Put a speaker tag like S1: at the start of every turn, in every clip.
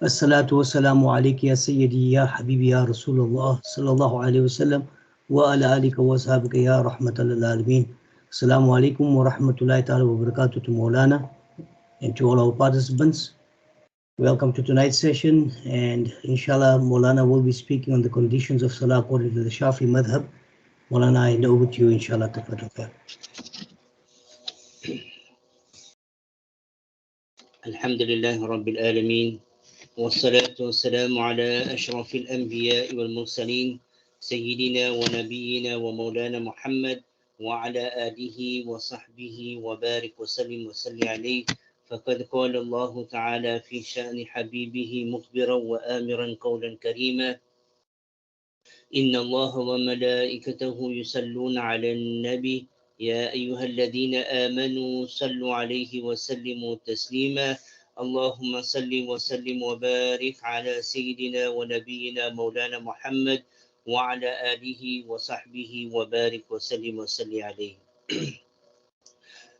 S1: As-salatu wassalamu alayka ya sayyidi ya habibi ya Rasulullah sallallahu alayhi wasallam wa ala alika wa ashabika ya rahmatan lil alamin. Assalamu alaikum wa rahmatullahi ta'ala wa barakatuh to Maulana and to all our participants. Welcome to tonight's session, and inshallah Maulana will be speaking on the conditions of Salah according to the Shafi madhab. Maulana, I hand over to you, inshallah. Tafadhal.
S2: الحمد لله رب العالمين والصلاة والسلام على أشرف الأنبياء والمرسلين سيدنا ونبينا ومولانا محمد وعلى آله وصحبه وبارك وسلم عليه. فقد قال الله تعالى في شأن حبيبه مخبرا وآمرا قولا كريما: إن الله وملائكته يصلون على النبي يا أيها الذين آمنوا صلوا عليه وسلموا تسليما. اللهم صل وسلم وبارك على سيدنا ونبينا مولانا محمد وعلى آله وصحبه وبارك وسلم عليه.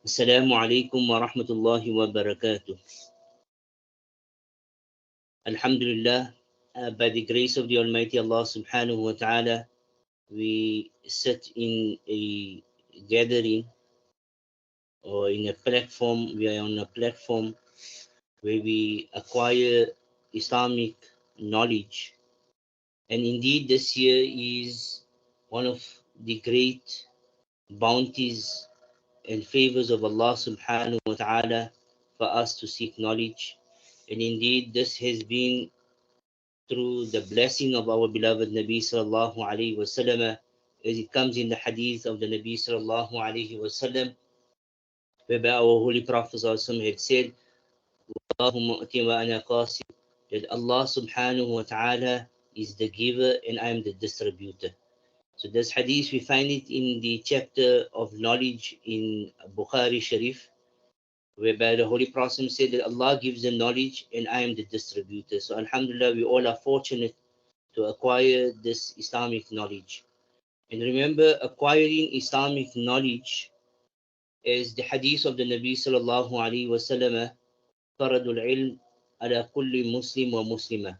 S2: السلام عليكم ورحمة الله وبركاته. Alhamdulillah, by the grace of the Almighty Allah subhanahu wa ta'ala, we sit in a gathering or in a platform. We are on a platform where we acquire Islamic knowledge. And indeed, this year is one of the great bounties and favors of Allah subhanahu wa ta'ala for us to seek knowledge. And indeed, this has been through the blessing of our beloved Nabi sallallahu alayhi wasallam, as it comes in the hadith of the Nabi sallallahu alayhi wasallam, whereby our Holy Prophet had said, Allahumma uti wa ana qasim, that Allah subhanahu wa ta'ala is the giver and I am the distributor. So this hadith, we find it in the chapter of knowledge in Bukhari Sharif, whereby the Holy Prophet said that Allah gives the knowledge and I am the distributor. So alhamdulillah, we all are fortunate to acquire this Islamic knowledge. And remember, acquiring Islamic knowledge is the hadith of the Nabi sallallahu alaihi wasallam, faradul ilm ala kulli muslim wa muslima,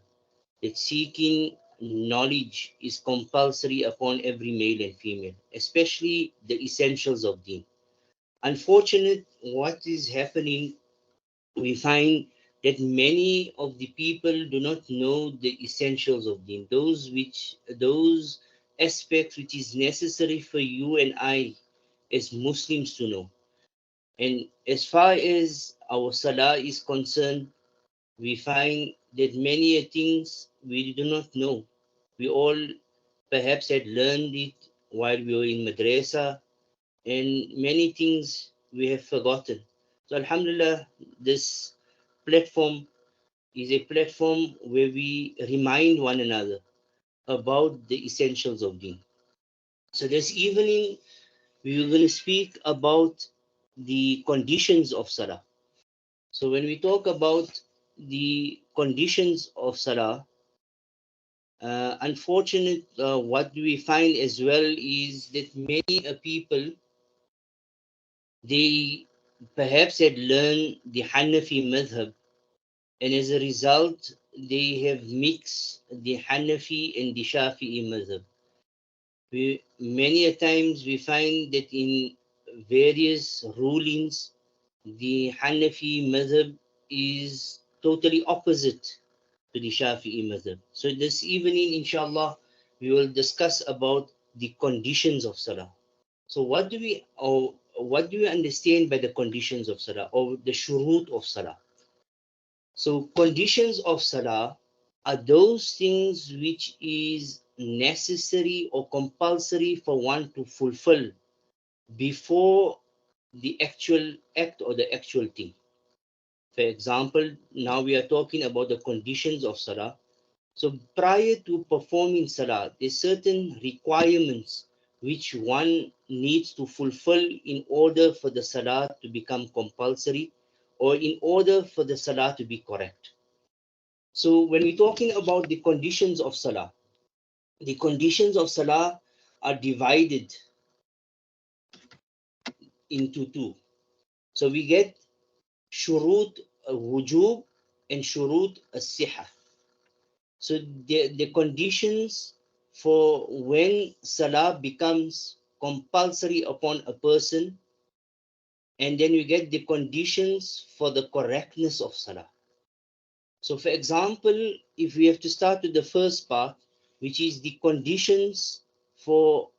S2: that seeking knowledge is compulsory upon every male and female, especially the essentials of deen. Unfortunate, what is happening, we find that many of the people do not know the essentials of deen, those aspects which is necessary for you and I as Muslims to know. And as far as our salah is concerned, we find that many things we do not know. We all perhaps had learned it while we were in madrasa, and many things we have forgotten. So alhamdulillah, this platform is a platform where we remind one another about the essentials of deen. So this evening, we are going to speak about the conditions of salah. So when we talk about the conditions of salah, unfortunate, what we find as well is that many people, they perhaps had learned the Hanafi madhab, and as a result, they have mixed the Hanafi and the Shafi'i madhab. Many a times we find that in various rulings, the Hanafi madhab is totally opposite to the Shafi'i madhab. So this evening, inshallah, we will discuss about the conditions of salah. So what do we understand by the conditions of salah, or the shurut of salah? So conditions of salah are those things which is necessary or compulsory for one to fulfill before the actual act or the actual thing. For example, now we are talking about the conditions of salah. So prior to performing salah, there's certain requirements which one needs to fulfill in order for the salah to become compulsory, or in order for the salah to be correct. So when we're talking about the conditions of salah, the conditions of salah are divided into two. So we get shurut wujub and shurut as-sihah. So the conditions for when salah becomes compulsory upon a person, and then we get the conditions for the correctness of salah. So for example, if we have to start with the first part, which is the conditions for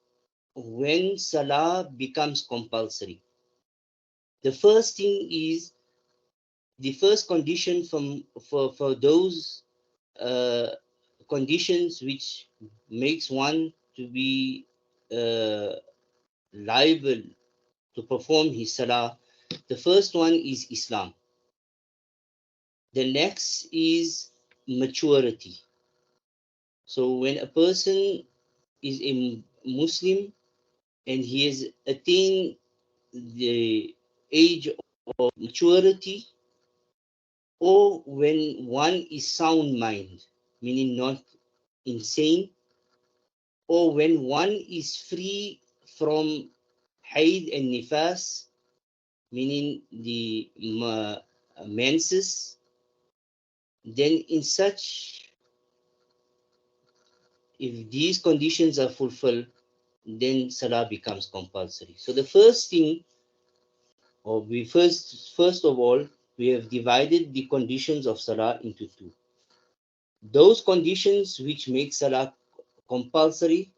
S2: when salah becomes compulsory. The first thing is the first condition for those uh, conditions which makes one to be uh, liable to perform his salah. The first one is Islam. The next is maturity. So when a person is a Muslim and he has attained the age of maturity, or when one is sound mind, meaning not insane, or when one is free from haid and nifas, meaning the menses, then in such, if these conditions are fulfilled, then salah becomes compulsory. So the first thing, or we first of all, we have divided the conditions of salah into two. Those conditions which make salah compulsory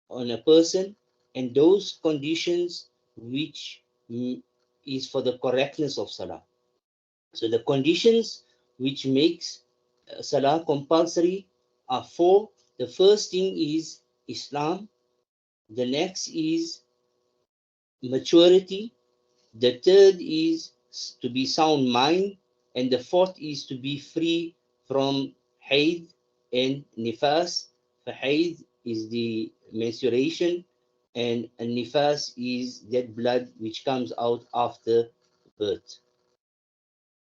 S2: on a person, and those conditions which is for the correctness of salah. So the conditions which makes salah compulsory are four. The first thing is Islam. The next is maturity. The third is to be sound mind. And the fourth is to be free from haid and nifas. For haid is the menstruation, and nifas is that blood which comes out after birth.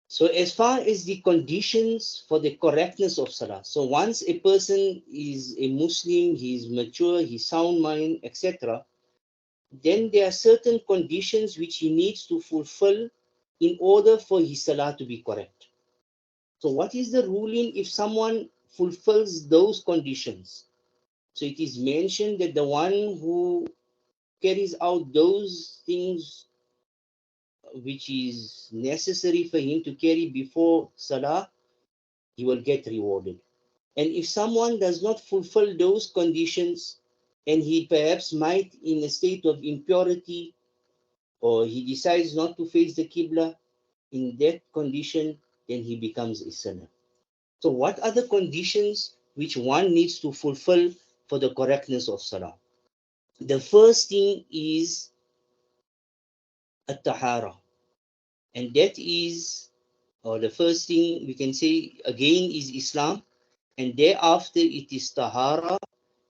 S2: So as far as the conditions for the correctness of salah, so once a person is a Muslim, he is mature, he's sound mind, etc., then there are certain conditions which he needs to fulfill in order for his salah to be correct. So what is the ruling if someone fulfills those conditions? So it is mentioned that the one who carries out those things which is necessary for him to carry before salah, he will get rewarded. And if someone does not fulfill those conditions, and he perhaps might in a state of impurity, or he decides not to face the Qibla, in that condition, then he becomes a sinner. So what are the conditions which one needs to fulfill for the correctness of salah? The first thing is at-tahara. And that is, or the first thing we can say again is Islam. And thereafter it is tahara.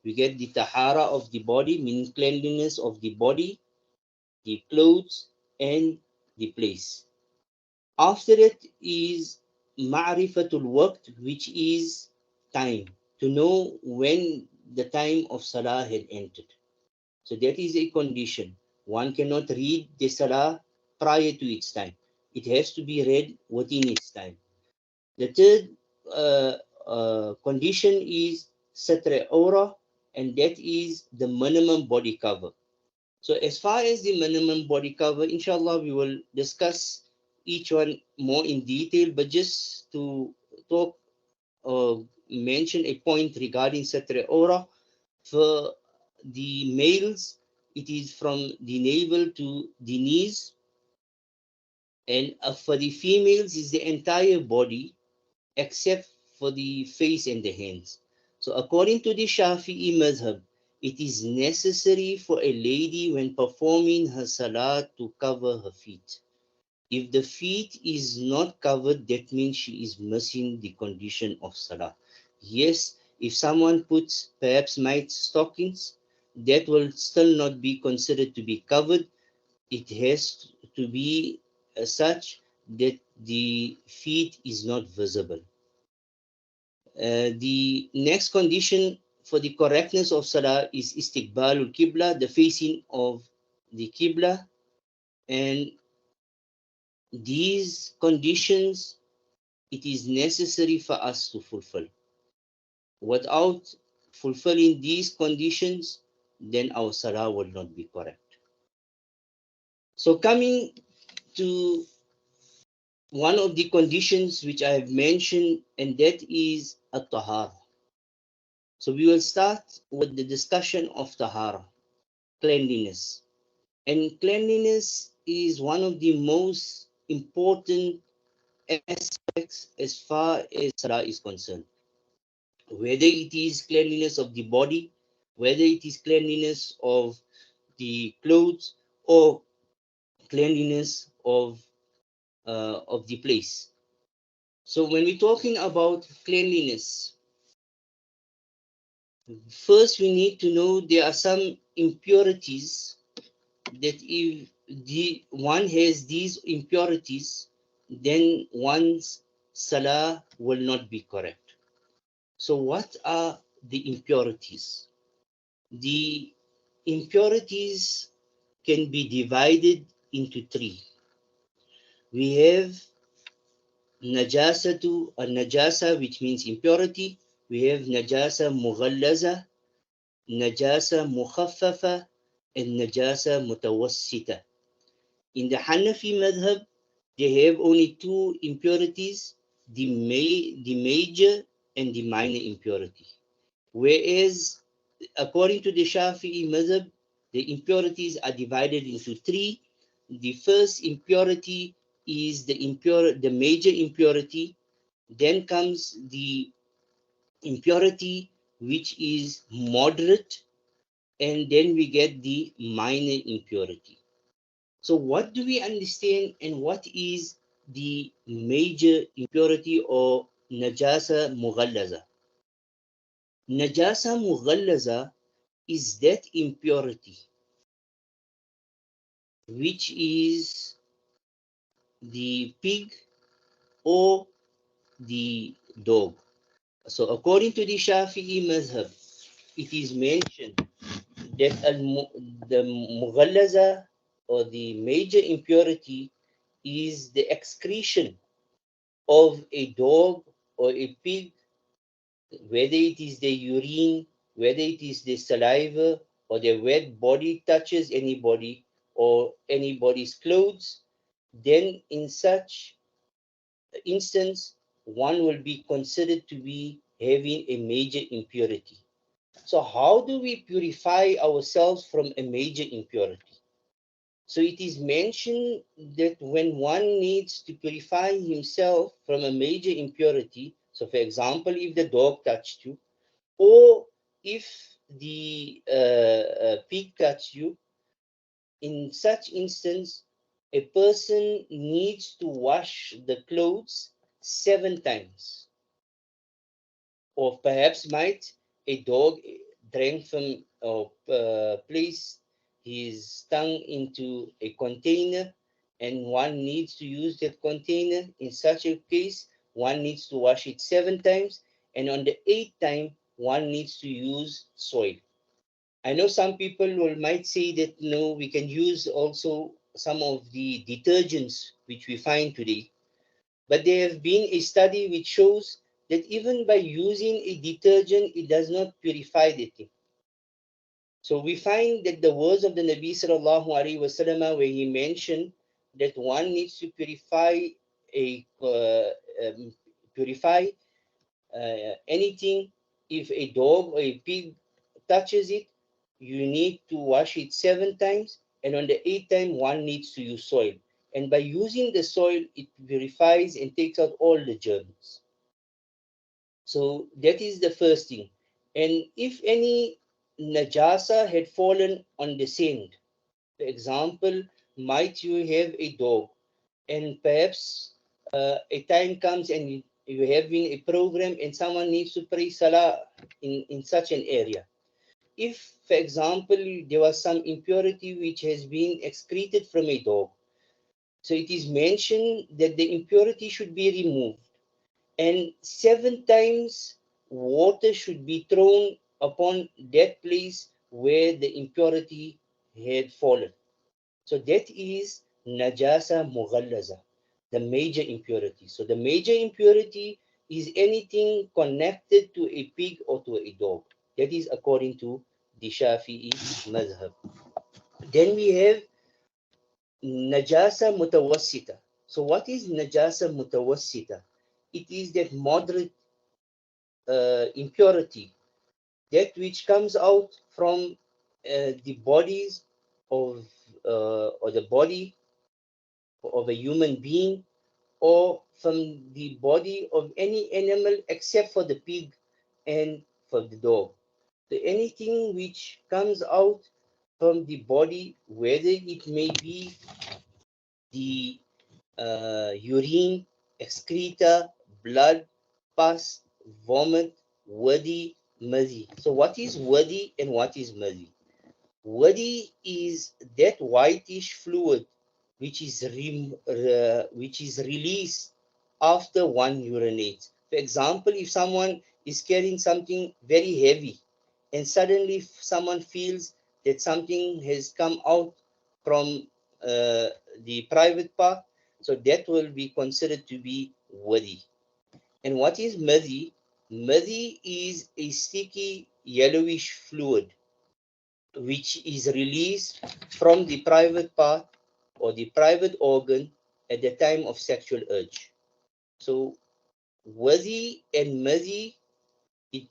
S2: We get the tahara of the body, meaning cleanliness of the body, the clothes, and the place. After it is ma'rifatul waqt, which is time, to know when the time of salah had entered. So that is a condition. One cannot read the salah prior to its time. It has to be read within its time. The third condition is satre aura, and that is the minimum body cover. So as far as the minimum body cover, inshallah, we will discuss each one more in detail, but just to talk or mention a point regarding satre aura, for the males, it is from the navel to the knees, and for the females, is the entire body except for the face and the hands. So according to the Shafi'i madhab, it is necessary for a lady when performing her salah to cover her feet. If the feet is not covered, that means she is missing the condition of salah. Yes, if someone puts perhaps might stockings, that will still not be considered to be covered. It has to be such that the feet is not visible. The next condition for the correctness of salah is istiqbalul qibla, the facing of the qibla, and these conditions it is necessary for us to fulfill. Without fulfilling these conditions, then our salah will not be correct. So coming to one of the conditions which I have mentioned, and that is at-tahara. So we will start with the discussion of tahara, cleanliness. And cleanliness is one of the most important aspects as far as salah is concerned. Whether it is cleanliness of the body, whether it is cleanliness of the clothes, or cleanliness of the place. So when we're talking about cleanliness, first we need to know there are some impurities that if the one has these impurities, then one's salah will not be correct. So what are the impurities? The impurities can be divided into three. We have najasatu al-najasa, which means impurity. We have najasa mughallaza, najasa mukhaffafa, and najasa mutawassita. In the Hanafi madhab, they have only two impurities, the major and the minor impurity. Whereas, according to the Shafi'i madhab, the impurities are divided into three. The first impurity is the major impurity. Then comes the impurity which is moderate, and then we get the minor impurity. So what do we understand and what is the major impurity or najasa mughallaza? Najasa mughallaza is that impurity which is the pig or the dog. So according to the Shafi'i madhab, it is mentioned that the mughallaza or the major impurity is the excretion of a dog or a pig, whether it is the urine, whether it is the saliva, or the wet body touches anybody or anybody's clothes, then in such instance, one will be considered to be having a major impurity. So how do we purify ourselves from a major impurity? So it is mentioned that when one needs to purify himself from a major impurity, so for example, if the dog touched you, or if the pig touched you, in such instance, a person needs to wash the clothes 7 times. Or perhaps might a dog drank from or place his tongue into a container and one needs to use that container. In such a case, one needs to wash it 7 times, and on the eighth time, one needs to use soil. I know some people might say that no, we can use also some of the detergents which we find today, but there have been a study which shows that even by using a detergent, it does not purify the thing. So we find that the words of the Nabi sallallahu alaihi wasallam, where he mentioned that one needs to purify anything. If a dog or a pig touches it, you need to wash it 7 times, and on the eighth time, one needs to use soil. And by using the soil, it purifies and takes out all the germs. So that is the first thing. And if any najasa had fallen on the sand, for example, might you have a dog, and perhaps a time comes and you're having a program and someone needs to pray salah in such an area. If, for example, there was some impurity which has been excreted from a dog, so it is mentioned that the impurity should be removed, and 7 times water should be thrown upon that place where the impurity had fallen. So that is najasa mughallaza. the major impurity. So the major impurity is anything connected to a pig or to a dog. That is according to the Shafi'i madhab. Then we have najasa mutawassita. So what is najasa mutawassita? It is that moderate impurity, that which comes out from the bodies of or the body of a human being, or from the body of any animal except for the pig and for the dog. So anything which comes out from the body, whether it may be the urine, excreta, blood, pus, vomit, wadi, madhi. So what is wadi and what is madhi? Wadi is that whitish fluid which is released after one urinates. For example, if someone is carrying something very heavy and suddenly someone feels that something has come out from the private part, so that will be considered to be wadi. And what is madhi? Madhi is a sticky yellowish fluid which is released from the private part or the private organ at the time of sexual urge. So wadi and madhi, it,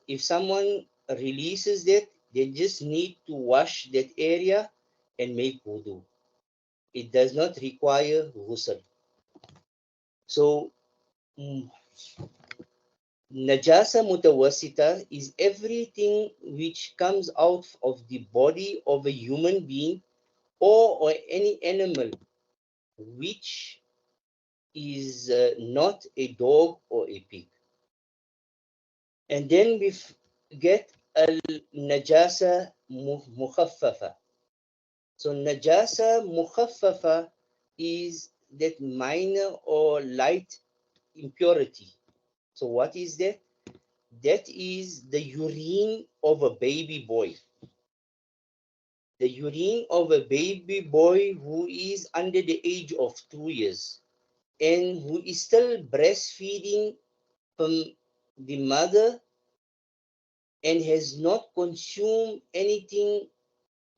S2: if someone releases that, they just need to wash that area and make wudu. It does not require ghusl. So mm, najasa mutawassita is everything which comes out of the body of a human being or any animal which is not a dog or a pig. And then we get al najasa mukhaffafa. So najasa mukhaffafa is that minor or light impurity. So what is that? That is the urine of a baby boy. The urine of a baby boy who is under the age of 2 years and who is still breastfeeding from the mother and has not consumed anything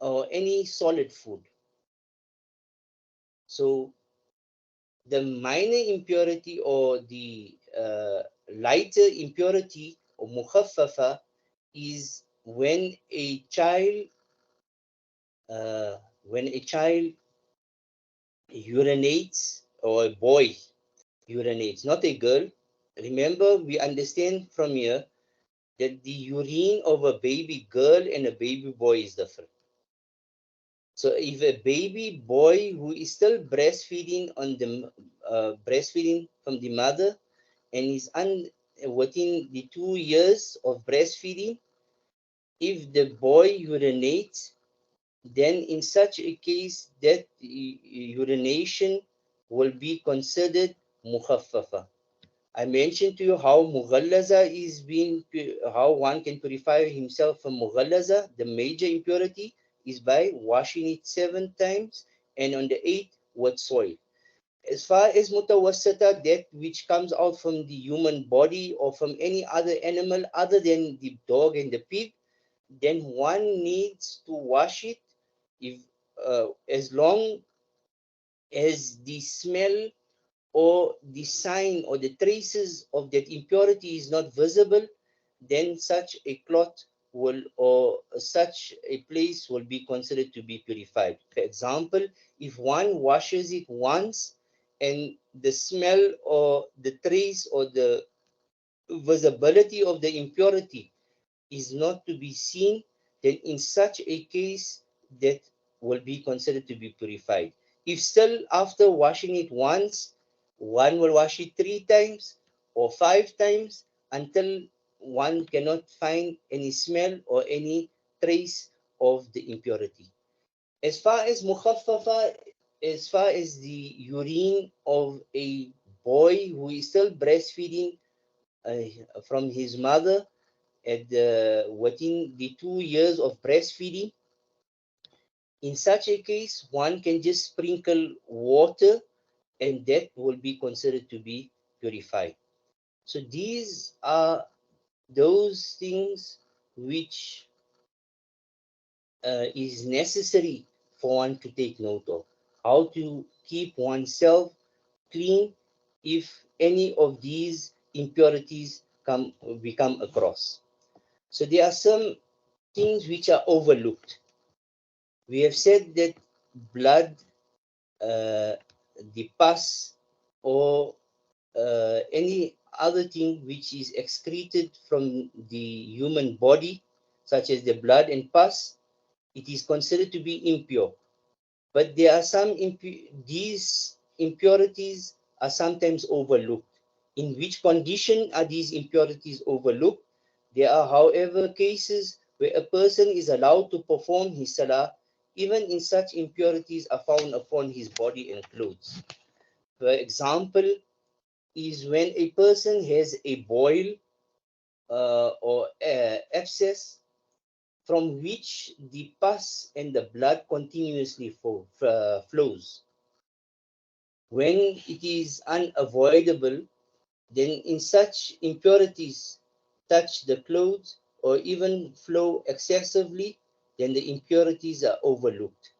S2: or any solid food. So the minor impurity or the lighter impurity or mukhaffafa is when a child urinates, or a boy urinates, not a girl. Remember, we understand from here that the urine of a baby girl and a baby boy is different. So if a baby boy who is still breastfeeding breastfeeding from the mother and is within the 2 years of breastfeeding, if the boy urinates, then in such a case that urination will be considered mukhaffafa. I mentioned to you how mughallaza is how one can purify himself from mughallaza. The major impurity is by washing it 7 times and on the 8th with soil. As far as mutawassita, that which comes out from the human body or from any other animal other than the dog and the pig, then one needs to wash it if as long as the smell or the sign or the traces of that impurity is not visible, then such a cloth will or such a place will be considered to be purified. For example, if one washes it once and the smell or the trace or the visibility of the impurity is not to be seen, then in such a case that will be considered to be purified. If still after washing it once, one will wash it 3 times or 5 times until one cannot find any smell or any trace of the impurity. As far as mukhaffafa, as far as the urine of a boy who is still breastfeeding from his mother, within the 2 years of breastfeeding, in such a case, one can just sprinkle water and that will be considered to be purified. So these are those things which is necessary for one to take note of. How to keep oneself clean if any of these impurities we come across. So there are some things which are overlooked. We have said that blood, uh, the pus, or any other thing which is excreted from the human body, such as the blood and pus, it is considered to be impure. But there are these impurities are sometimes overlooked. In which condition are these impurities overlooked? There are, however, cases where a person is allowed to perform his salah, even in such impurities are found upon his body and clothes. For example, is when a person has a boil or abscess from which the pus and the blood continuously flows. When it is unavoidable, then in such impurities touch the clothes or even flow excessively, then the impurities are overlooked.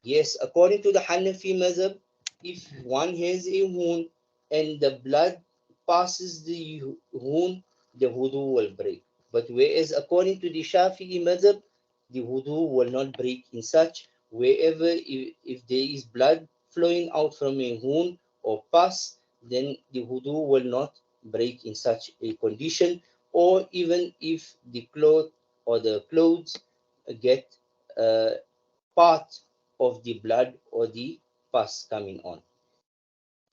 S2: Yes, according to the Hanafi mazhab, if one has a wound and the blood passes the wound, the wudu will break. But whereas according to the Shafi'i mazhab, the wudu will not break in such wherever if there is blood flowing out from a wound or pus, then the wudu will not break in such a condition, or even if the cloth or the clothes get part of the blood or the pus coming on.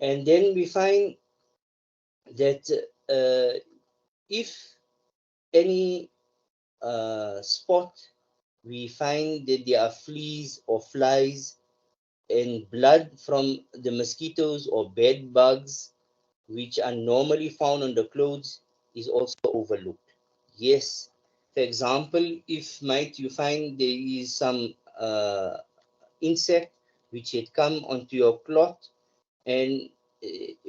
S2: And then we find that if any spot we find that there are fleas or flies and blood from the mosquitoes or bed bugs which are normally found on the clothes is also overlooked. Yes, for example, if might you find there is some insect which had come onto your cloth, and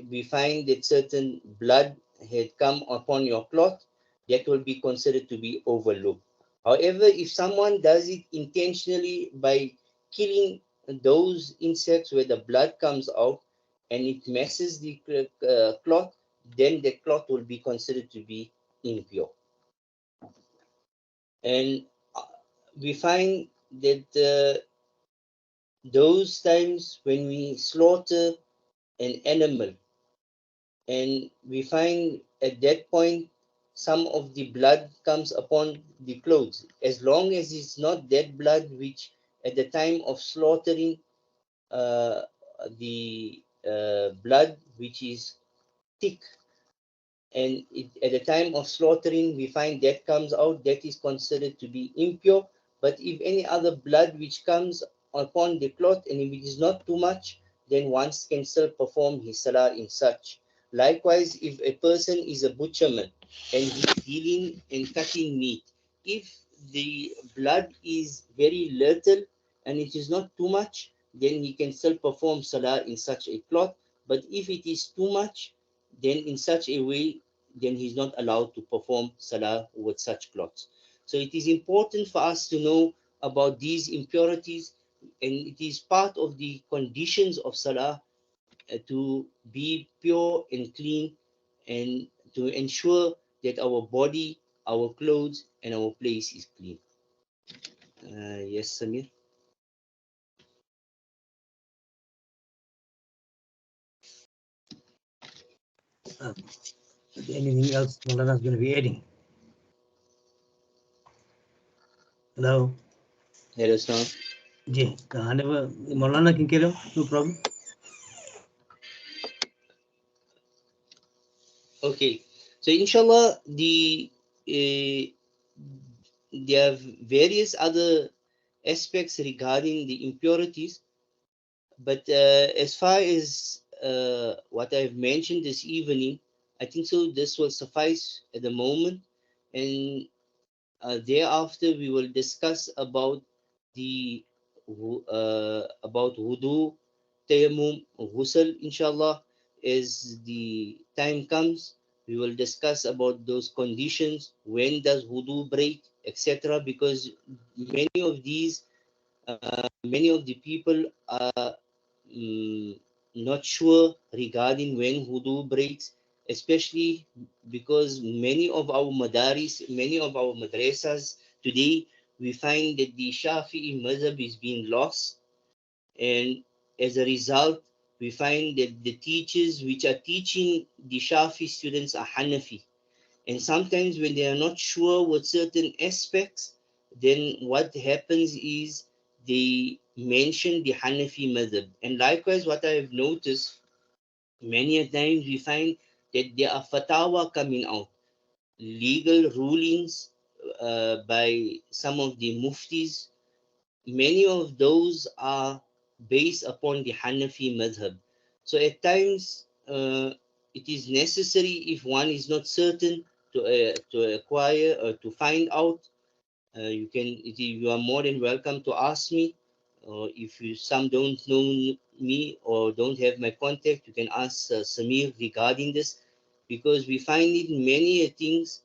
S2: we find that certain blood had come upon your cloth, that will be considered to be overlooked. However, if someone does it intentionally by killing those insects where the blood comes out and it messes the cloth, then the cloth will be considered to be impure. And we find that those times when we slaughter an animal and we find at that point some of the blood comes upon the clothes, as long as it's not that blood which at the time of slaughtering uh, the blood which is thick, and at the time of slaughtering we find that comes out, that is considered to be impure. But if any other blood which comes upon the cloth and if it is not too much, then one can still perform his salah in such. Likewise, if a person is a butcherman and he's dealing and cutting meat, if the blood is very little and it is not too much, then he can still perform salah in such a cloth. But if it is too much, then in such a way, then he's not allowed to perform salah with such clothes. So it is important for us to know about these impurities, and it is part of the conditions of salah to be pure and clean, and to ensure that our body, our clothes, and our place is clean. Yes, Samir.
S1: Anything else Maulana is going to be adding? Hello?
S2: Let us know.
S1: Maulana can carry on, no problem.
S2: Okay, so inshallah, uh, there are various other aspects regarding the impurities, but as far as what I've mentioned this evening, I think so this will suffice at the moment, and thereafter we will discuss about the about wudu, tayammum or ghusl, inshallah. As the time comes, we will discuss about those conditions, when does wudu break, etc. Because many of these, many of the people are not sure regarding when wudu breaks, especially because many of our madaris, many of our madrasas today, we find that the Shafi'i madhab is being lost, and as a result, we find that the teachers which are teaching the Shafi students are Hanafi. And sometimes when they are not sure with certain aspects, then what happens is they mention the Hanafi madhab. And likewise, what I have noticed, many a times we find that there are fatwa coming out, legal rulings by some of the muftis. Many of those are based upon the Hanafi madhab. So at times, it is necessary, if one is not certain, to acquire or to find out. You are more than welcome to ask me. If you some don't know me or don't have my contact, you can ask Samir regarding this, because we find it many things.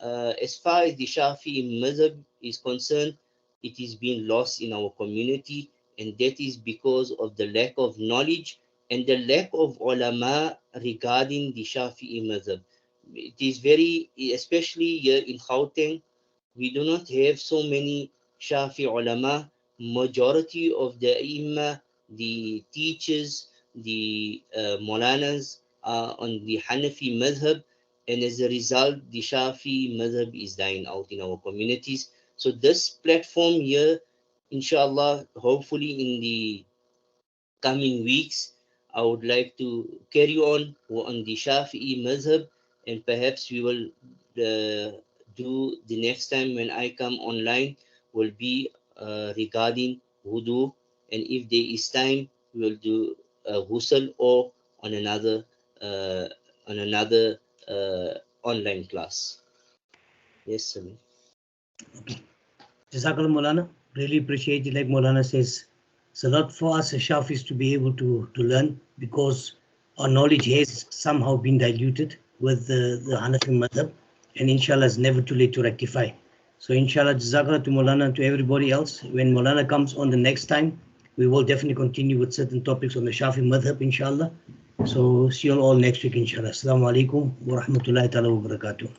S2: As far as the Shafi'i madhab is concerned, it is being lost in our community, and that is because of the lack of knowledge and the lack of ulama regarding the Shafi'i madhab. It is very, especially here in Gauteng, we do not have so many Shafi ulama. Majority of the imam, the teachers, the Molanas are on the Hanafi madhab, and as a result, the Shafi madhab is dying out in our communities. So this platform here, inshallah, hopefully in the coming weeks, I would like to carry on the Shafi'i madhab, and perhaps we will do the next time when I come online will be regarding wudu, and if there is time, we will do ghusl or on another uh, online class. Yes, sir.
S1: Okay. Jazakallah Maulana. Really appreciate it. Like Maulana says, it's a lot for us as Shafis to be able to learn, because our knowledge has somehow been diluted with the Hanafi madhab, and inshallah it's never too late to rectify. So inshallah, Jazakallah to Maulana and to everybody else. When Maulana comes on the next time, we will definitely continue with certain topics on the Shafi madhab, inshallah. So see you all next week, inshallah. Assalamu alaikum wa rahmatullahi ta'ala wa barakatuh.